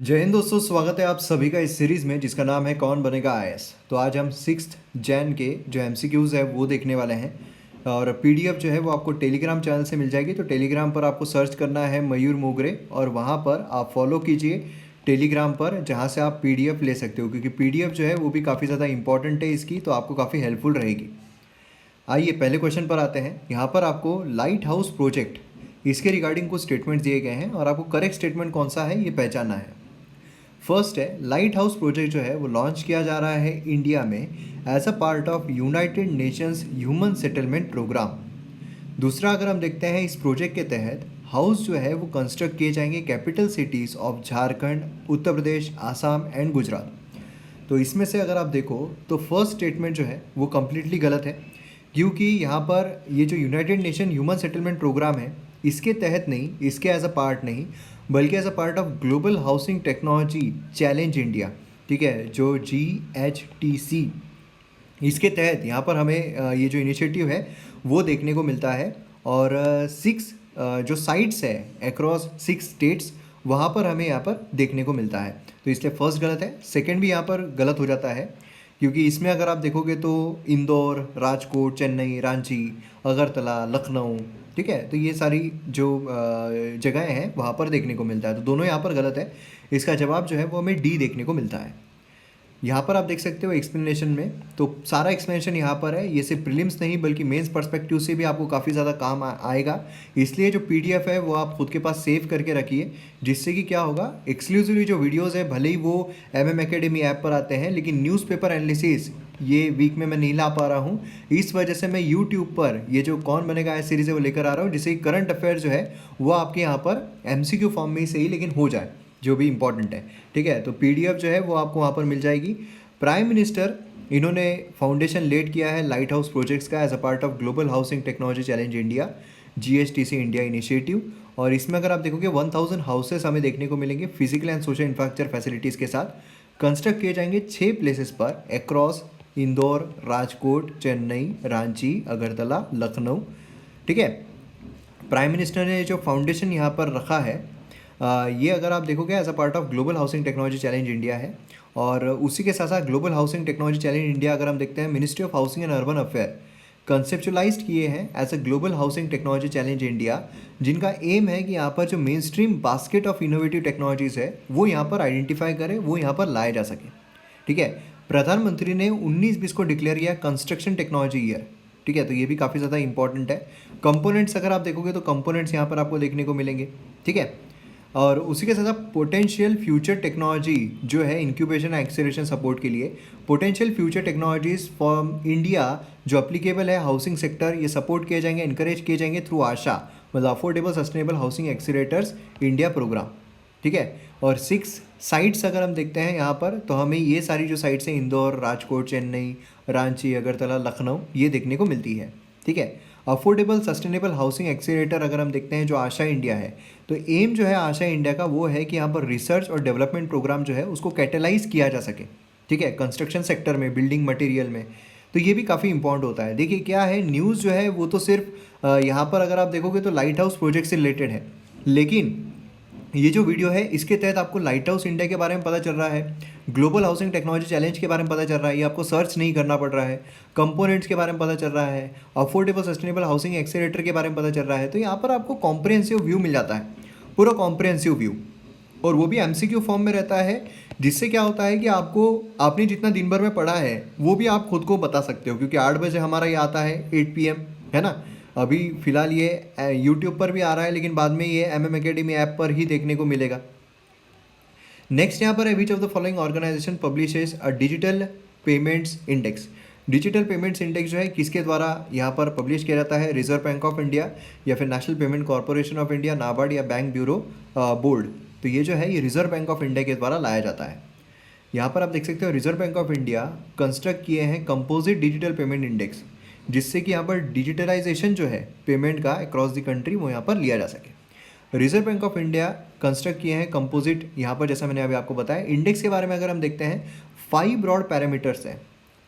जय हिंद दोस्तों, स्वागत है आप सभी का इस सीरीज़ में जिसका नाम है कौन बनेगा आईएएस। तो आज हम 6 जैन के जो एमसीक्यूज़ है वो देखने वाले हैं और पीडीएफ जो है वो आपको टेलीग्राम चैनल से मिल जाएगी। तो टेलीग्राम पर आपको सर्च करना है मयूर मोगरे और वहाँ पर आप फॉलो कीजिए टेलीग्राम पर, जहाँ से आप पीडीएफ ले सकते हो, क्योंकि पीडीएफ जो है वो भी काफ़ी ज़्यादा इंपॉर्टेंट है इसकी, तो आपको काफ़ी हेल्पफुल रहेगी। आइए पहले क्वेश्चन पर आते हैं। यहाँ पर आपको लाइट हाउस प्रोजेक्ट इसके रिगार्डिंग कुछ स्टेटमेंट दिए गए हैं और आपको करेक्ट स्टेटमेंट कौन सा है ये पहचानना है। फर्स्ट है, लाइट हाउस प्रोजेक्ट जो है वो लॉन्च किया जा रहा है इंडिया में as a part of United Nations human settlement programme. दूसरा, अगर हम देखते हैं इस प्रोजेक्ट के तहत हाउस जो है वो कंस्ट्रक्ट किए जाएंगे capital cities of Jharkhand, Uttar Pradesh, Assam and Gujarat. तो इसमें से अगर आप देखो तो फर्स्ट स्टेटमेंट जो है वो कम्प्लीटली गलत है, क्योंकि यहाँ पर ये जो United Nation human settlement programme है इसके तहत नहीं, इसके एज अ पार्ट नहीं, बल्कि as a part of global housing technology challenge India, ठीक है, जो GHTC, इसके तहत यहाँ पर हमें ये जो इनिशिएटिव है वो देखने को मिलता है। और 6 जो साइट्स है अक्रॉस 6 स्टेट्स, वहाँ पर हमें यहाँ पर देखने को मिलता है। तो इसलिए फर्स्ट गलत है। सेकंड भी यहाँ पर गलत हो जाता है, क्योंकि इसमें अगर आप देखोगे तो इंदौर, राजकोट, चेन्नई, रांची, अगरतला, लखनऊ, ठीक है, तो ये सारी जो जगहें हैं वहाँ पर देखने को मिलता है। तो दोनों यहाँ पर गलत है। इसका जवाब जो है वो हमें डी देखने को मिलता है। यहाँ पर आप देख सकते हो एक्सप्लेनेशन में, तो सारा एक्सप्लेनेशन यहाँ पर है। ये सिर्फ प्रीलिम्स नहीं बल्कि मेंस पर्सपेक्टिव से भी आपको काफ़ी ज़्यादा काम आएगा। इसलिए जो पीडीएफ है वो आप खुद के पास सेव करके रखिए, जिससे कि क्या होगा, एक्सक्लूसिवली जो वीडियोज़ है भले ही वो MM Academy ऐप पर आते हैं, लेकिन न्यूज़पेपर एनालिसिस ये वीक में मैं नहीं ला पा रहा हूँ। इस वजह से मैं यूट्यूब पर ये जो कौन बनेगा आईएएस सीरीज़ है वो लेकर आ रहा हूँ, जिससे करंट अफेयर जो है वो आपके यहाँ पर MCQ फॉर्म में ही सही लेकिन हो जाए, जो भी इंपॉर्टेंट है, ठीक है। तो पीडीएफ जो है वो आपको वहाँ पर मिल जाएगी। प्राइम मिनिस्टर इन्होंने फाउंडेशन लेड किया है लाइट हाउस प्रोजेक्ट्स का as a part of global housing technology challenge India, GHTC India initiative. और इसमें अगर आप देखोगे 1000 हाउसेस हमें देखने को मिलेंगे physical and social infrastructure facilities के साथ, कंस्ट्रक्ट किए जाएंगे 6 प्लेसेस पर अक्रॉस इंदौर, राजकोट, चेन्नई, रांची, अगरतला, लखनऊ, ठीक है। प्राइम मिनिस्टर ने जो फाउंडेशन यहाँ पर रखा है ये अगर आप देखोगे as a part of global housing technology challenge India है। और उसी के साथ साथ global housing technology challenge India अगर हम देखते हैं, ministry of housing and urban affair conceptualise किए हैं as a global housing technology challenge India, जिनका एम है कि यहाँ पर जो main stream basket of innovative technologies है वो यहाँ पर आइडेंटिफाई करें, वो यहाँ पर लाए जा सके, ठीक है। प्रधानमंत्री ने 19-20 को डिक्लेयर किया कंस्ट्रक्शन टेक्नोलॉजी ईयर, ठीक है, तो ये भी काफ़ी ज़्यादा इंपॉर्टेंट है। कंपोनेंट्स अगर आप देखोगे तो कंपोनेंट्स यहाँ पर आपको देखने को मिलेंगे, ठीक है। और उसी के साथ साथ पोटेंशियल फ्यूचर टेक्नोलॉजी जो है इंक्यूबेशन एंड एक्सेलरेशन सपोर्ट के लिए, potential future technologies for India जो अप्लीकेबल है हाउसिंग सेक्टर, ये सपोर्ट किए जाएंगे, इनकरेज किए जाएंगे थ्रू आशा, मतलब affordable sustainable housing accelerators India programme, ठीक है। और 6 साइट्स अगर हम देखते हैं यहाँ पर, तो हमें ये सारी जो साइट्स हैं इंदौर, राजकोट, चेन्नई, रांची, अगरतला, लखनऊ, ये देखने को मिलती है, ठीक है। अफोर्डेबल सस्टेनेबल हाउसिंग एक्सीलेटर अगर हम देखते हैं जो आशा इंडिया है, तो एम जो है आशा इंडिया का वो है कि यहाँ पर रिसर्च और डेवलपमेंट प्रोग्राम जो है उसको कैटेलाइज किया जा सके, ठीक है, कंस्ट्रक्शन सेक्टर में, बिल्डिंग मटेरियल में। तो ये भी काफ़ी इंपॉर्टेंट होता है। देखिए क्या है, न्यूज़ जो है वो तो सिर्फ यहाँ पर अगर आप देखोगे तो लाइट हाउस प्रोजेक्ट से रिलेटेड है, लेकिन ये जो वीडियो है इसके तहत आपको लाइट हाउस इंडिया के बारे में पता चल रहा है, ग्लोबल हाउसिंग टेक्नोलॉजी चैलेंज के बारे में पता चल रहा है, ये आपको सर्च नहीं करना पड़ रहा है, कंपोनेंट्स के बारे में पता चल रहा है, अफोर्डेबल सस्टेनेबल हाउसिंग एक्सेलेरेटर के बारे में पता चल रहा है। तो यहाँ पर आपको कॉम्प्रिहेंसिव व्यू मिल जाता है, पूरा कॉम्प्रिहेंसिव व्यू, और वो भी MCQ फॉर्म में रहता है, जिससे क्या होता है कि आपको आपने जितना दिन भर में पढ़ा है वो भी आप खुद को बता सकते हो, क्योंकि 8 बजे हमारा ये आता है 8 PM, है ना। अभी फ़िलहाल ये यूट्यूब पर भी आ रहा है, लेकिन बाद में ये MM Academy ऐप पर ही देखने को मिलेगा। नेक्स्ट यहाँ पर है, which of the following organisation publishes a digital payments index. Digital payments index जो है किसके द्वारा यहाँ पर पब्लिश किया जाता है, रिजर्व बैंक ऑफ इंडिया या फिर national payment corporation of India, NABARD या बैंक ब्यूरो बोर्ड। तो ये जो है ये रिजर्व बैंक ऑफ इंडिया के द्वारा लाया जाता है। यहाँ पर आप देख सकते हो reserve bank of India construct किए हैं कंपोजिट डिजिटल पेमेंट इंडेक्स, जिससे कि यहाँ पर डिजिटलाइजेशन जो है पेमेंट का अक्रॉस द कंट्री वो यहाँ पर लिया जा सके। Reserve bank of India construct किए हैं कंपोजिट, यहाँ पर जैसा मैंने अभी आपको बताया। इंडेक्स के बारे में अगर हम देखते हैं, 5 ब्रॉड पैरामीटर्स हैं।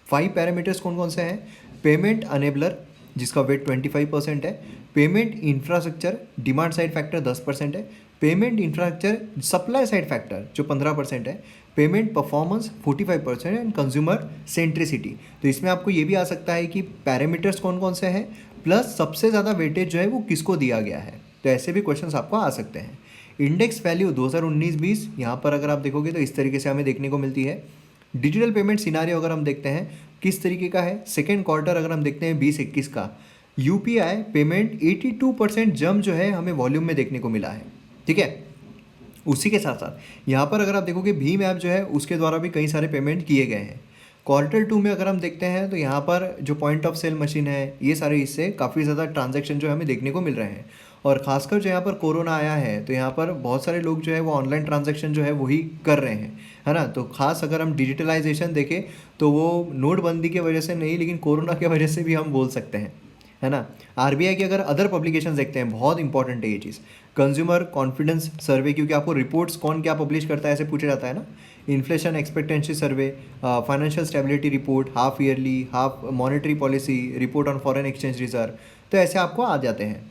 5 पैरामीटर्स कौन कौन से हैं, पेमेंट अनेबलर जिसका वेट 25% है, payment infrastructure demand side factor 10% है, payment infrastructure supply side factor जो 15% है, payment performance 45% and consumer centricity. तो इसमें आपको ये भी आ सकता है कि पैरामीटर्स कौन कौन से हैं, प्लस सबसे ज़्यादा वेटेज जो है वो किसको दिया गया है। तो ऐसे भी क्वेश्चंस आपको आ सकते हैं। इंडेक्स वैल्यू 2019-20 यहाँ पर अगर आप देखोगे तो इस तरीके से हमें देखने को मिलती है। डिजिटल पेमेंट सिनारियो अगर हम देखते हैं किस तरीके का है, सेकेंड क्वार्टर अगर हम देखते हैं 2021 का, यूपीआई पेमेंट 82% जंप जो है हमें वॉल्यूम में देखने को मिला है। ठीक है, उसी के साथ साथ यहाँ पर अगर आप देखोगे भीम ऐप जो है उसके द्वारा भी कई सारे पेमेंट किए गए हैं। क्वार्टर 2 में अगर हम देखते हैं तो यहाँ पर जो पॉइंट ऑफ सेल मशीन है, ये सारे इससे काफ़ी ज़्यादा ट्रांजैक्शन जो है हमें देखने को मिल रहे हैं। और ख़ासकर जो यहाँ पर कोरोना आया है तो यहाँ पर बहुत सारे लोग जो है वो ऑनलाइन ट्रांजैक्शन जो है वही कर रहे हैं, है ना। तो खास अगर हम डिजिटलाइजेशन देखें तो वो नोटबंदी की वजह से नहीं, लेकिन कोरोना की वजह से भी हम बोल सकते हैं, है ना। आरबीआई की अगर अदर पब्लिकेशन देखते हैं, बहुत इंपॉर्टेंट है ये चीज़, कंज्यूमर कॉन्फिडेंस सर्वे, क्योंकि आपको रिपोर्ट्स कौन क्या पब्लिश करता है ऐसे पूछा जाता है ना। Inflation expectancy survey, financial stability report, half yearly, half monetary policy report on foreign exchange reserve, तो ऐसे आपको आ जाते हैं।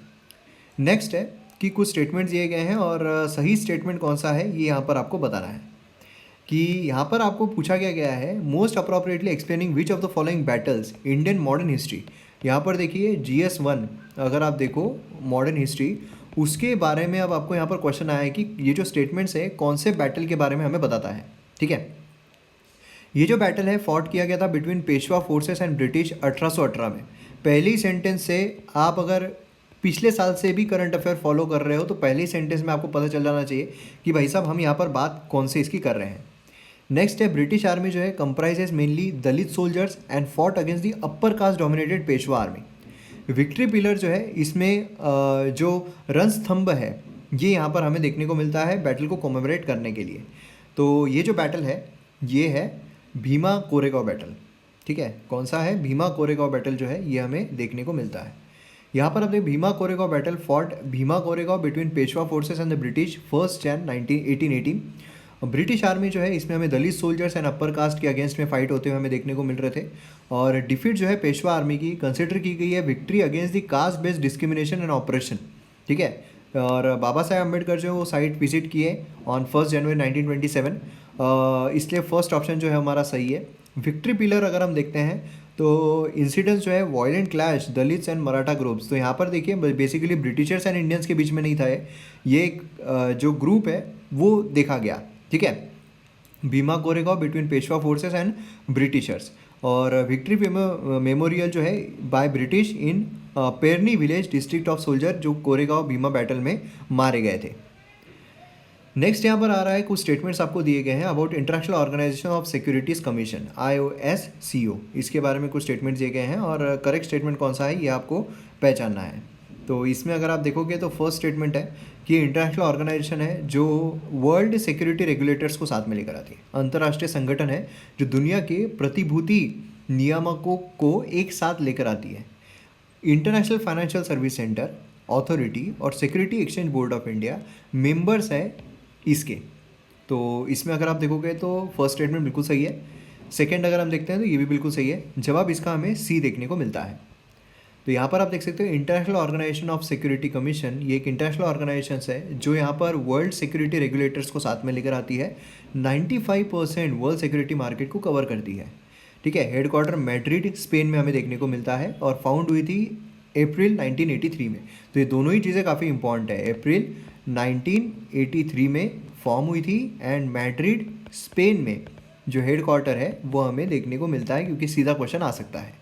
नेक्स्ट है कि कुछ स्टेटमेंट दिए गए हैं और सही स्टेटमेंट कौन सा है ये यहाँ पर आपको बताना है। कि यहाँ पर आपको पूछा गया है most appropriately explaining which of the following battles Indian modern history. यहाँ पर देखिए GS1 अगर आप देखो मॉडर्न हिस्ट्री, उसके बारे में अब आपको यहाँ पर क्वेश्चन आया है कि ये जो स्टेटमेंट्स है कौन से बैटल के बारे में हमें बताता है। ठीक है, ये जो बैटल है फॉट किया गया था between Peshwa forces and British 1818 में। पहली सेंटेंस से आप अगर पिछले साल से भी करंट अफेयर फॉलो कर रहे हो तो पहली सेंटेंस में आपको पता चल जाना चाहिए कि भाई साहब हम यहाँ पर बात कौन से इसकी कर रहे हैं। नेक्स्ट है ब्रिटिश आर्मी जो है comprises mainly Dalit soldiers and fought against the upper caste dominated Peshwa army. Victory pillar जो है इसमें जो रणस्तंभ है ये यहाँ पर हमें देखने को मिलता है बैटल को कोमेमोरेट करने के लिए। तो ये जो बैटल है ये है भीमा कोरेगांव बैटल। ठीक है, कौन सा है, भीमा कोरेगांव बैटल जो है ये हमें देखने को मिलता है। यहाँ पर अपने Bhima Koregaon battle fought Bhima Koregaon between Peshwa forces and the British 1 January 1818। British army जो है इसमें हमें दलित सोल्जर्स एंड अपर कास्ट के अगेंस्ट में फाइट होते हुए हमें देखने को मिल रहे थे। और डिफीट जो है पेशवा आर्मी की कंसिडर की गई है victory against the caste based discrimination and operation. ठीक है, और बाबा साहेब अम्बेडकर जो है वो साइट विजिट किए ऑन 1 जनवरी 1927, इसलिए फर्स्ट ऑप्शन जो है हमारा सही है। विक्ट्री पिलर अगर हम देखते हैं तो इंसिडेंट्स जो है violent clash Dalits and Maratha groups. तो यहाँ पर देखिए बेसिकली ब्रिटिशर्स एंड इंडियंस के बीच में नहीं था ये एक जो ग्रुप है वो देखा गया। ठीक है, Bhima Koregaon between Peshwa forces and Britishers. और विक्ट्री मेमोरियल जो है बाय ब्रिटिश इन पेरनी विलेज डिस्ट्रिक्ट ऑफ सोल्जर जो कोरेगांव भीमा बैटल में मारे गए थे। नेक्स्ट यहाँ पर आ रहा है कुछ स्टेटमेंट्स आपको दिए गए हैं about international organisation of securities commission IOSCO। इसके बारे में कुछ स्टेटमेंट्स दिए गए हैं और करेक्ट स्टेटमेंट कौन सा है ये आपको पहचानना है। तो इसमें अगर आप देखोगे तो फर्स्ट स्टेटमेंट है कि इंटरनेशनल ऑर्गेनाइजेशन है जो वर्ल्ड सिक्योरिटी रेगुलेटर्स को साथ में लेकर आती है। अंतर्राष्ट्रीय संगठन है जो दुनिया के प्रतिभूति नियामकों को एक साथ लेकर आती है। International Financial Service Centre Authority और Security Exchange Board of India members है इसके। तो इसमें अगर आप देखोगे तो फर्स्ट स्टेटमेंट बिल्कुल सही है। सेकंड अगर हम देखते हैं तो ये भी बिल्कुल सही है। जवाब इसका हमें सी देखने को मिलता है। तो यहाँ पर आप देख सकते हो international organisation of security commission, ये एक इंटरनेशनल ऑर्गेनाइजेशन है जो यहाँ पर वर्ल्ड सिक्योरिटी रेगुलेटर्स को साथ में लेकर आती है। 95% वर्ल्ड सिक्योरिटी मार्केट को कवर करती है। ठीक है, हेडक्वार्टर मैड्रिड स्पेन में हमें देखने को मिलता है और फाउंड हुई थी अप्रैल 1983 में। तो ये दोनों ही चीज़ें काफ़ी इंपॉर्टेंट है। अप्रैल 1983 में फॉर्म हुई थी एंड मैड्रिड स्पेन में जो हेडक्वार्टर है वो हमें देखने को मिलता है, क्योंकि सीधा क्वेश्चन आ सकता है।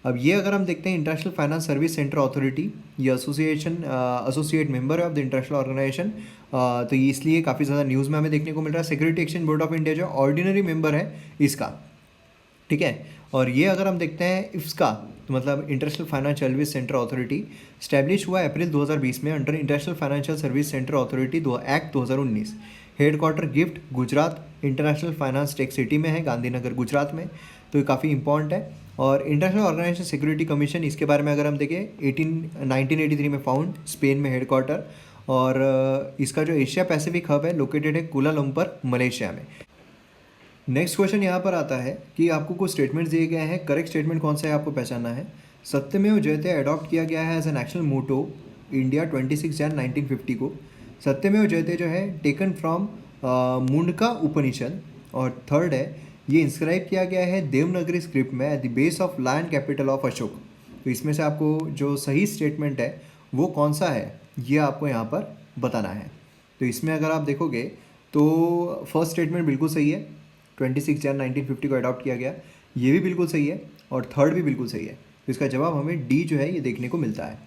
अब ये अगर हम देखते हैं international finance service Centre authority, ये एसोसिएट मेंबर है ऑफ द इंटरनेशनल ऑर्गेनाइजेशन। तो ये इसलिए काफ़ी ज़्यादा न्यूज़ में हमें देखने को मिल रहा है। Security Exchange Board of India जो ऑर्डिनरी मेंबर है इसका। ठीक है, और ये अगर हम देखते हैं इसका तो मतलब international Financial Service Centre authority establish हुआ अप्रैल 2020 में under international Financial Service Centre authority act 2019। Headquarter gift Gujarat international finance tech city में है, गांधीनगर गुजरात में। तो ये काफ़ी इंपॉर्टेंट है। और इंटरनेशनल ऑर्गेनाइजेशन सिक्योरिटी कमीशन, इसके बारे में अगर हम देखें 1983 में फाउंड, स्पेन में हेडक्वार्टर। और इसका जो एशिया पैसिफिक हब है लोकेटेड है कुलालंपर मलेशिया में। नेक्स्ट क्वेश्चन यहाँ पर आता है कि आपको कुछ स्टेटमेंट्स दिए गए हैं, करेक्ट स्टेटमेंट कौन सा है आपको पहचानना है। सत्यमेव जयते अडॉप्ट किया गया है as a national motto India 26 जनवरी 1950 को। सत्यमेव जयते जो है टेकन फ्रॉम मुंडका उपनिषद। और थर्ड है, ये इंस्क्राइब किया गया है देवनागरी स्क्रिप्ट में at the base of lion capital of Ashok. तो इसमें से आपको जो सही स्टेटमेंट है वो कौन सा है ये आपको यहाँ पर बताना है। तो इसमें अगर आप देखोगे तो फर्स्ट स्टेटमेंट बिल्कुल सही है, 26 जन 1950 को अडॉप्ट किया गया, ये भी बिल्कुल सही है, और थर्ड भी बिल्कुल सही है। तो इसका जवाब हमें डी जो है ये देखने को मिलता है।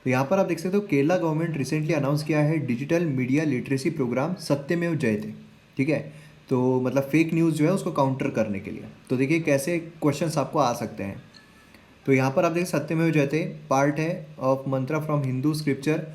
तो यहाँ पर आप देख सकते हो केरला गवर्नमेंट रिसेंटली अनाउंस किया है डिजिटल मीडिया लिटरेसी प्रोग्राम सत्यमेव जयते। ठीक है, तो मतलब फेक न्यूज़ जो है उसको काउंटर करने के लिए। तो देखिए कैसे क्वेश्चंस आपको आ सकते हैं। तो यहाँ पर आप देखिए सत्यमेव जयते पार्ट है of mantra from Hindu scripture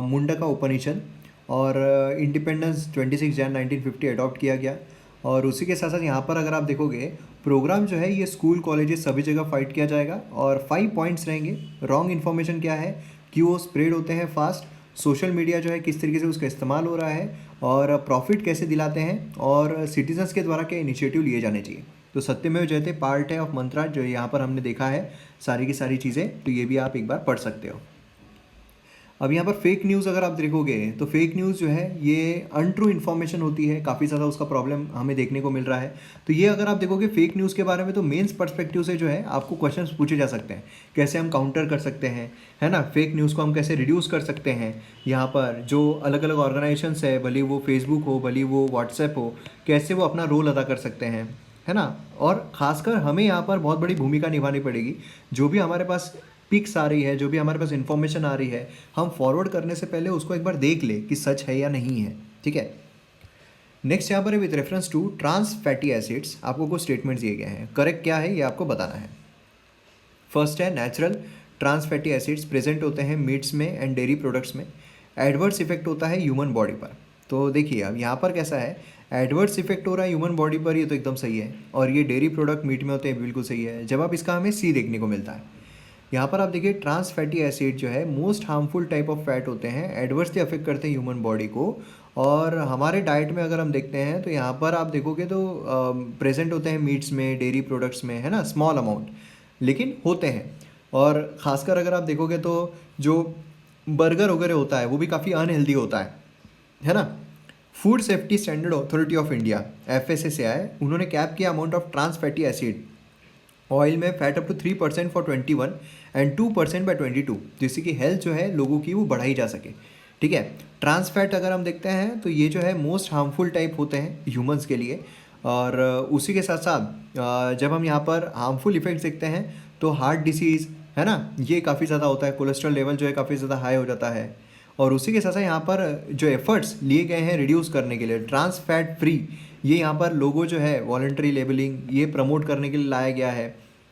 Mundaka Upanishad, और इंडिपेंडेंस 26 जन 1950 अडॉप्ट किया गया। और उसी के साथ साथ यहाँ पर अगर आप देखोगे प्रोग्राम जो है ये स्कूल कॉलेजेस सभी जगह फाइट किया जाएगा, और 5 पॉइंट्स रहेंगे। रॉन्ग इन्फॉर्मेशन क्या है कि वो स्प्रेड होते हैं फास्ट, सोशल मीडिया जो है किस तरीके से उसका इस्तेमाल हो रहा है, और प्रॉफिट कैसे दिलाते हैं, और सिटीजन्स के द्वारा क्या इनिशिएटिव लिए जाने चाहिए। तो सत्यमेव जयते पार्ट है ऑफ मंत्रा जो यहाँ पर हमने देखा है सारी की सारी चीज़ें, तो ये भी आप एक बार पढ़ सकते हो। अब यहाँ पर फेक न्यूज़ अगर आप देखोगे तो फेक न्यूज़ जो है ये अनट्रू इन्फॉर्मेशन होती है, काफ़ी ज़्यादा उसका प्रॉब्लम हमें देखने को मिल रहा है। तो ये अगर आप देखोगे फेक न्यूज़ के बारे में तो मेंस पर्सपेक्टिव से जो है आपको क्वेश्चंस पूछे जा सकते हैं, कैसे हम काउंटर कर सकते हैं, है ना, फेक न्यूज़ को हम कैसे रिड्यूस कर सकते हैं। यहाँ पर जो अलग अलग ऑर्गेनाइजेशंस है, भले वो फेसबुक हो भले वो व्हाट्सएप हो, कैसे वो अपना रोल अदा कर सकते हैं, है ना। और ख़ासकर हमें यहाँ पर बहुत बड़ी भूमिका निभानी पड़ेगी। जो भी हमारे पास पिक्स आ रही है, जो भी हमारे पास इन्फॉर्मेशन आ रही है, हम फॉरवर्ड करने से पहले उसको एक बार देख ले कि सच है या नहीं है। ठीक है, नेक्स्ट यहाँ पर with reference to trans fatty acids आपको कुछ स्टेटमेंट्स दिए गए हैं, करेक्ट क्या है ये आपको बताना है। फर्स्ट है natural trans fatty acids present होते हैं मीट्स में एंड डेयरी प्रोडक्ट्स में, एडवर्स इफेक्ट होता है ह्यूमन बॉडी पर। तो देखिए अब यहाँ पर कैसा है, एडवर्स इफेक्ट हो रहा है ह्यूमन बॉडी पर, ये तो एकदम सही है, और ये डेयरी प्रोडक्ट मीट में होते हैं बिल्कुल सही है। जवाब इसका हमें सी देखने को मिलता है। यहाँ पर आप देखिए ट्रांस फैटी एसिड जो है most harmful type of fat होते हैं, एडवर्सली अफेक्ट करते हैं ह्यूमन बॉडी को। और हमारे डाइट में अगर हम देखते हैं तो यहाँ पर आप देखोगे तो प्रेजेंट होते हैं मीट्स में, डेयरी प्रोडक्ट्स में, है ना, स्मॉल अमाउंट लेकिन होते हैं। और ख़ासकर अगर आप देखोगे तो जो बर्गर वगैरह होता है वो भी काफ़ी अनहेल्दी होता है ना। Food Safety Standard Authority of India FSSAI उन्होंने कैप किया amount of trans fatty acid oil में fat up to 3% for 21 and 2% by 22, जिससे कि हेल्थ जो है लोगों की वो बढ़ाई जा सके। ठीक है, ट्रांस फैट अगर हम देखते हैं तो ये जो है मोस्ट हार्मफुल टाइप होते हैं ह्यूमंस के लिए। और उसी के साथ साथ जब हम यहाँ पर हार्मफुल इफेक्ट्स देखते हैं तो हार्ट डिसीज़, है ना, ये काफ़ी ज़्यादा होता है, कोलेस्ट्रॉल लेवल जो है काफ़ी ज़्यादा हाई हो जाता है। और उसी के साथ साथ यहाँ पर जो एफर्ट्स लिए गए हैं रिड्यूस करने के लिए ट्रांस फैट फ्री, ये यहाँ पर लोगो जो है वॉलंटरी लेबलिंग ये प्रमोट करने के लिए लाया गया है।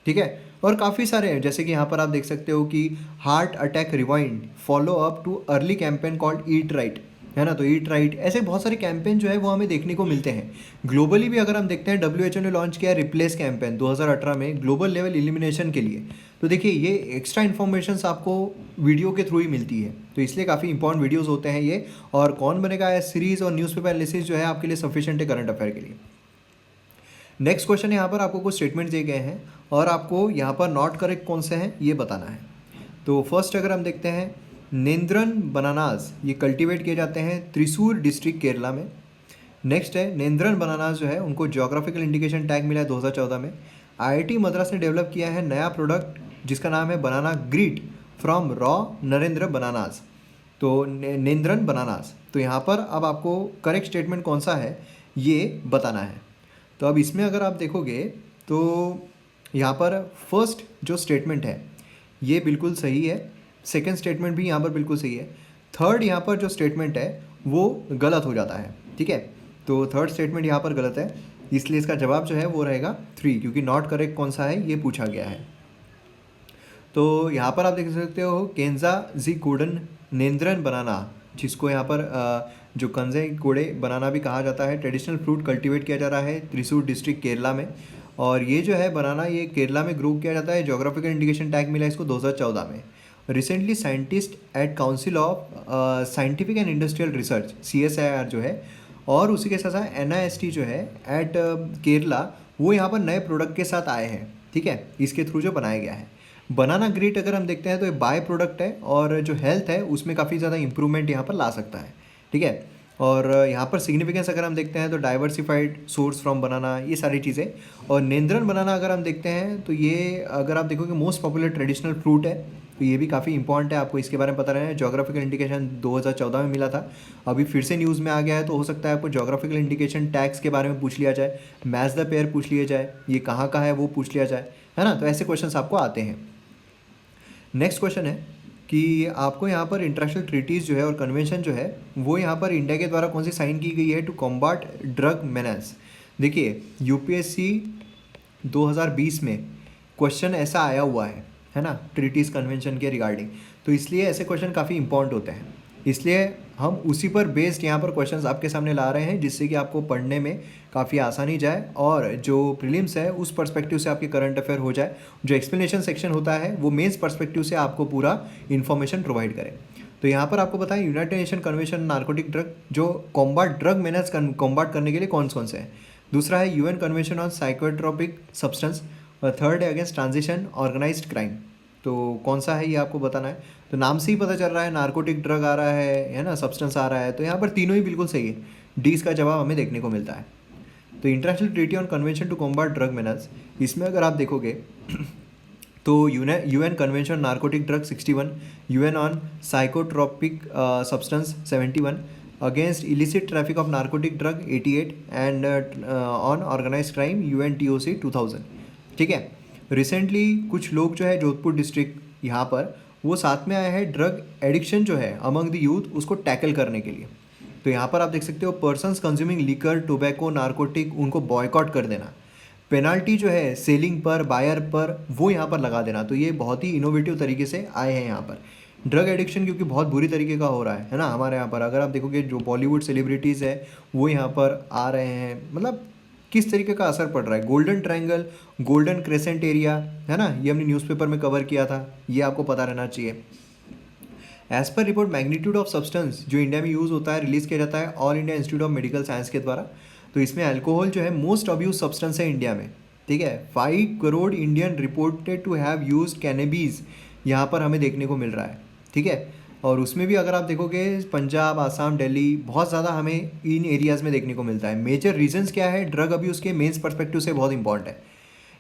ठीक है, और काफ़ी सारे हैं, जैसे कि यहाँ पर आप देख सकते हो कि heart attack rewind follow up too early campaign called eat right, है ना। तो ईट राइट ऐसे बहुत सारे कैंपेन जो है वो हमें देखने को मिलते हैं। ग्लोबली भी अगर हम देखते हैं WHO ने लॉन्च किया है रिप्लेस कैंपेन 2018 में ग्लोबल लेवल एलिमिनेशन के लिए। तो देखिए ये एक्स्ट्रा इन्फॉर्मेशन आपको वीडियो के थ्रू ही मिलती है, तो इसलिए काफ़ी इंपॉर्टेंट वीडियोज़ होते हैं ये। और कौन बनेगा एज सीरीज़ और न्यूज़पेपर एनालिसिस जो है आपके लिए सफिशिएंट है करंट अफेयर के लिए। नेक्स्ट क्वेश्चन यहाँ पर आपको कुछ स्टेटमेंट दिए गए हैं और आपको यहाँ पर नॉट करेक्ट कौन से हैं ये बताना है। तो फर्स्ट अगर हम देखते हैं नेंद्रन बनानास ये कल्टीवेट किए जाते हैं त्रिशूर डिस्ट्रिक्ट केरला में। नेक्स्ट है नेंद्रन बनानास जो है उनको ज्योग्राफिकल इंडिकेशन टैग मिला है 2014 में। IIT मद्रास ने डेवलप किया है नया प्रोडक्ट जिसका नाम है बनाना ग्रिट फ्रॉम रॉ नरेंद्र बनानास। तो नेंद्रन बनानास, तो यहाँ पर अब आपको करेक्ट स्टेटमेंट कौन सा है ये बताना है। तो अब इसमें अगर आप देखोगे तो यहाँ पर फर्स्ट जो स्टेटमेंट है ये बिल्कुल सही है, सेकंड स्टेटमेंट भी यहाँ पर बिल्कुल सही है, थर्ड यहाँ पर जो स्टेटमेंट है वो गलत हो जाता है। ठीक है, तो थर्ड स्टेटमेंट यहाँ पर गलत है, इसलिए इसका जवाब जो है वो रहेगा 3, क्योंकि नॉट करेक्ट कौन सा है ये पूछा गया है। तो यहाँ पर आप देख सकते हो केंजा जी कोडन नेंद्रन बनाना, जिसको यहाँ पर जो कंजे कोड़े बनाना भी कहा जाता है, ट्रेडिशनल फ्रूट कल्टीवेट किया जा रहा है त्रिशूर डिस्ट्रिक्ट केरला में। और ये जो है बनाना ये केरला में ग्रो किया जाता है, जोग्राफिकल इंडिकेशन टैग मिला इसको 2014 में। Recently scientist at council of scientific and industrial research CSIR जो है, और उसी के साथ साथ NIST जो है एट केरला, वो यहाँ पर नए प्रोडक्ट के साथ आए हैं। ठीक है, इसके थ्रू जो बनाया गया है बनाना ग्रिट अगर हम देखते हैं तो ये बाय प्रोडक्ट है और जो हेल्थ है उसमें काफ़ी ज़्यादा इंप्रूवमेंट यहाँ पर ला सकता है। ठीक है। और यहाँ पर सिग्निफिकेंस अगर हम देखते हैं तो डाइवर्सिफाइड सोर्स फ्रॉम बनाना, ये सारी चीज़ें। और नेंद्रन बनाना अगर हम देखते हैं तो ये अगर आप देखोगे मोस्ट पॉपुलर ट्रेडिशनल फ्रूट है, तो ये भी काफ़ी इंपॉर्टेंट है, आपको इसके बारे में पता रहना है। जोग्राफिकल इंडिकेशन 2014 में मिला था, अभी फिर से न्यूज़ में आ गया है, तो हो सकता है आपको जोग्राफिकल इंडिकेशन टैग्स के बारे में पूछ लिया जाए, मैच द पेयर पूछ लिया जाए, ये कहाँ का है वो पूछ लिया जाए, है ना। तो ऐसे क्वेश्चंस आपको आते हैं। नेक्स्ट क्वेश्चन है कि आपको यहाँ पर इंटरनेशनल ट्रीटीज़ जो है और कन्वेंशन जो है वो यहाँ पर इंडिया के द्वारा कौन सी साइन की गई है टू कॉम्बाट ड्रग मेनेस। देखिए यूपीएससी 2020 में क्वेश्चन ऐसा आया हुआ है ना, ट्रीटीज़ कन्वेंशन के रिगार्डिंग, तो इसलिए ऐसे क्वेश्चन काफ़ी इंपॉर्टेंट होते हैं, इसलिए हम उसी पर बेस्ड यहाँ पर क्वेश्चंस आपके सामने ला रहे हैं, जिससे कि आपको पढ़ने में काफ़ी आसानी जाए और जो प्रीलिम्स है उस पर्सपेक्टिव से आपके करंट अफेयर हो जाए, जो एक्सप्लेनेशन सेक्शन होता है वो मेंस पर्सपेक्टिव से आपको पूरा इन्फॉर्मेशन प्रोवाइड करें। तो यहाँ पर आपको बताएं United nation convention narcotic drug जो कॉम्बाट ड्रग मेनेस कॉम्बाट करने के लिए कौन कौन से हैं। दूसरा है UN convention on psychotropic substance, और थर्ड है अगेंस्ट ट्रांजिशन ऑर्गेनाइज्ड क्राइम। तो कौन सा है ये आपको बताना है। तो नाम से ही पता चल रहा है नार्कोटिक ड्रग आ रहा है ना, सब्सटेंस आ रहा है, तो यहाँ पर तीनों ही बिल्कुल सही है, डी इसका जवाब हमें देखने को मिलता है। तो international treaty on convention to combat drug menace, इसमें अगर आप देखोगे तो UN convention narcotic drug 61, UN on psychotropic substance 71, against illicit traffic of narcotic drug 88 and on organised crime UN TOC 2000। ठीक है। रिसेंटली कुछ लोग जो है जोधपुर डिस्ट्रिक्ट यहाँ पर वो साथ में आया है ड्रग एडिक्शन जो है अमंग द यूथ उसको टैकल करने के लिए। तो यहाँ पर आप देख सकते हो persons consuming liquor tobacco narcotic उनको बॉयकॉट कर देना, पेनाल्टी जो है सेलिंग पर बायर पर वो यहाँ पर लगा देना। तो ये बहुत ही इनोवेटिव तरीके से आए हैं यहाँ पर। ड्रग एडिक्शन क्योंकि बहुत बुरी तरीके का हो रहा है ना हमारे यहाँ पर, अगर आप देखोगे जो बॉलीवुड सेलिब्रिटीज़ है वो यहाँ पर आ रहे हैं, मतलब किस तरीके का असर पड़ रहा है। Golden triangle, golden crescent area, है ना, ये हमने न्यूज़पेपर में कवर किया था, ये आपको पता रहना चाहिए। As per report magnitude of substance जो इंडिया में यूज़ होता है रिलीज़ किया जाता है All India Institute of Medical Science के द्वारा। तो इसमें अल्कोहल जो है मोस्ट अब्यूज सब्सटेंस है इंडिया में। ठीक है, 5 crore Indian reported to have use cannabis यहाँ पर हमें देखने को मिल रहा है। ठीक है, और उसमें भी अगर आप देखोगे पंजाब, आसाम, दिल्ली बहुत ज़्यादा हमें इन एरियाज़ में देखने को मिलता है। मेजर रीजंस क्या है ड्रग अब्यूज़ के, मेंस पर्सपेक्टिव से बहुत इंपॉर्टेंट है।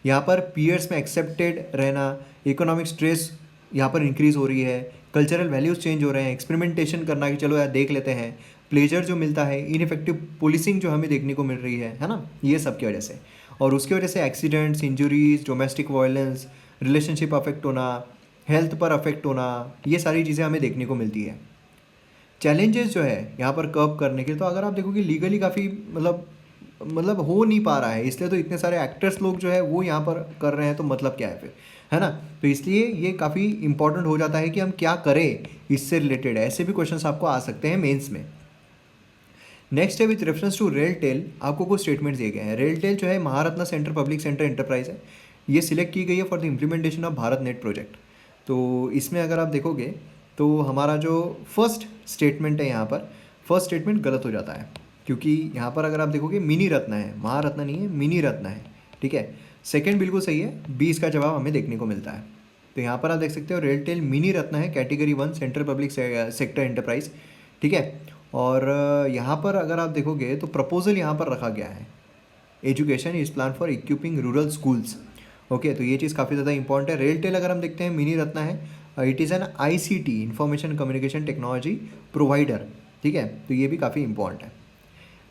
यहाँ पर पीयर्स में एक्सेप्टेड रहना, इकोनॉमिक स्ट्रेस यहाँ पर इंक्रीज़ हो रही है, कल्चरल वैल्यूज़ चेंज हो रहे हैं, एक्सपेरिमेंटेशन करना कि चलो यार देख लेते हैं, प्लेजर जो मिलता है, इनफेक्टिव पुलिसिंग जो हमें देखने को मिल रही है ना, ये सब की वजह से। और उसकी वजह से accidents, injuries, domestic violence, relationship affect होना, हेल्थ पर अफेक्ट होना, ये सारी चीज़ें हमें देखने को मिलती है। चैलेंजेस जो है यहाँ पर कर्व करने के, तो अगर आप देखोगे लीगली काफ़ी मतलब हो नहीं पा रहा है, इसलिए तो इतने सारे एक्टर्स लोग जो है वो यहाँ पर कर रहे हैं, तो मतलब क्या है फिर, है ना। तो इसलिए ये काफ़ी इंपॉर्टेंट हो जाता है कि हम क्या करें इससे रिलेटेड। ऐसे भी क्वेश्चंस आपको आ सकते हैं मेंस में। नेक्स्ट है विथ रेफरेंस टू रेलटेल, आपको कुछ स्टेटमेंट्स दिए गए हैं। रेलटेल जो है Maharatna centre public centre enterprise है, ये सिलेक्ट की गई है for the implementation of Bharat net project. तो इसमें अगर आप देखोगे तो हमारा जो फर्स्ट स्टेटमेंट है यहाँ पर, फर्स्ट स्टेटमेंट गलत हो जाता है, क्योंकि यहाँ पर अगर आप देखोगे मिनी रत्न है, महारत्न नहीं है, मिनी रत्न है। ठीक है, सेकंड बिल्कुल सही है, 20 का जवाब हमें देखने को मिलता है। तो यहाँ पर आप देख सकते हो रेलटेल मिनी रत्न है, category 1 central public sector enterprise. ठीक है, और यहाँ पर अगर आप देखोगे तो प्रपोजल यहाँ पर रखा गया है, education is plan for equipping rural schools. Okay, तो ये चीज़ काफ़ी ज़्यादा इंपॉर्टेंट है। रेलटेल अगर हम देखते हैं मिनी रत्न है, it is an ICT information communication technology provider. ठीक है, तो ये भी काफ़ी इंपॉर्टेंट है।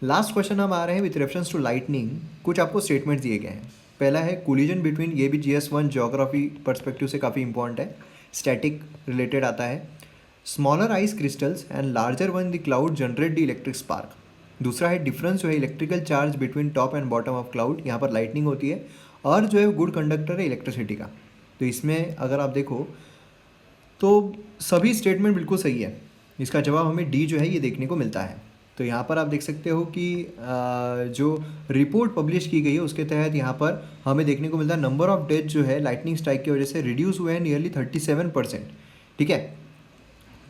लास्ट क्वेश्चन हम आ रहे हैं विथ रेफरेंस टू लाइटनिंग, कुछ आपको स्टेटमेंट दिए गए हैं। पहला है कोलिजन बिटवीन, ये भी GS1 ज्योग्राफी पर्सपेक्टिव से काफ़ी इंपॉर्टेंट है, स्टैटिक रिलेटेड आता है। Smaller ice crystals and larger one the cloud generate the electric spark. दूसरा है डिफरेंस जो है electrical charge between top and bottom of cloud, यहाँ पर लाइटनिंग होती है, और जो है गुड कंडक्टर है इलेक्ट्रिसिटी का। तो इसमें अगर आप देखो तो सभी स्टेटमेंट बिल्कुल सही है, इसका जवाब हमें डी जो है ये देखने को मिलता है। तो यहाँ पर आप देख सकते हो कि जो रिपोर्ट पब्लिश की गई है उसके तहत यहाँ पर हमें देखने को मिलता है नंबर ऑफ डेथ जो है लाइटनिंग स्ट्राइक की वजह से रिड्यूस हुए हैं नियरली 37%। ठीक है,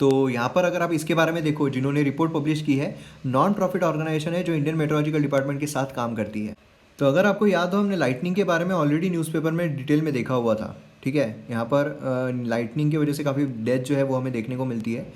तो यहाँ पर अगर आप इसके बारे में देखो, जिन्होंने रिपोर्ट पब्लिश की है नॉन प्रॉफिट ऑर्गेनाइजेशन है जो इंडियन मेट्रोलॉजिकल डिपार्टमेंट के साथ काम करती है। तो अगर आपको याद हो हमने लाइटनिंग के बारे में ऑलरेडी न्यूज़पेपर में डिटेल में देखा हुआ था। ठीक है, यहाँ पर लाइटनिंग की वजह से काफ़ी डेथ जो है वो हमें देखने को मिलती है।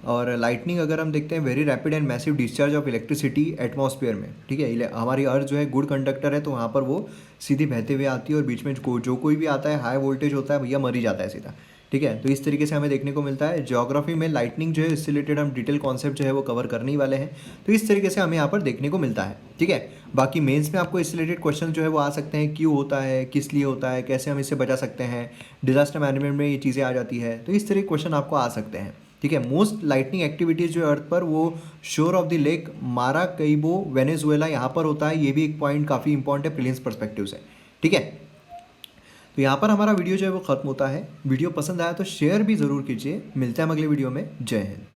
और लाइटनिंग अगर हम देखते हैं, very rapid and massive discharge of electricity atmosphere में, ठीक है। हमारी अर्थ जो है गुड कंडक्टर है, तो वहाँ पर वो सीधी बहते हुए आती है और बीच में जो कोई भी आता है हाई वोल्टेज होता है भैया मर ही जाता है सीधा, ठीक है। तो इस तरीके से हमें देखने को मिलता है। ज्योग्राफी में लाइटनिंग जो है इससे रिलेटेड हम डिटेल कॉन्सेप्ट जो है वो कवर करने ही वाले हैं, तो इस तरीके से हमें यहाँ पर देखने को मिलता है, ठीक है। बाकी मेंस में आपको इससे रिलेटेड क्वेश्चन जो है वो आ सकते हैं, क्यों होता है, किस लिए होता है, कैसे हम इससे बचा सकते हैं, डिजास्टर मैनेजमेंट में ये चीज़ें आ जाती है, तो इस तरह के क्वेश्चन आपको आ सकते हैं, ठीक है। मोस्ट लाइटनिंग एक्टिविटीज़ जो है अर्थ पर, वो शोर ऑफ द लेक माराकैबो वेनेजुएला यहाँ पर होता है। ये भी एक पॉइंट काफ़ी इंपॉर्टेंट है प्रीलिम्स पर्सपेक्टिव से, ठीक है। तो यहाँ पर हमारा वीडियो जो है वो खत्म होता है। वीडियो पसंद आया तो शेयर भी ज़रूर कीजिए। मिलते हैं हम अगले वीडियो में। जय हिंद।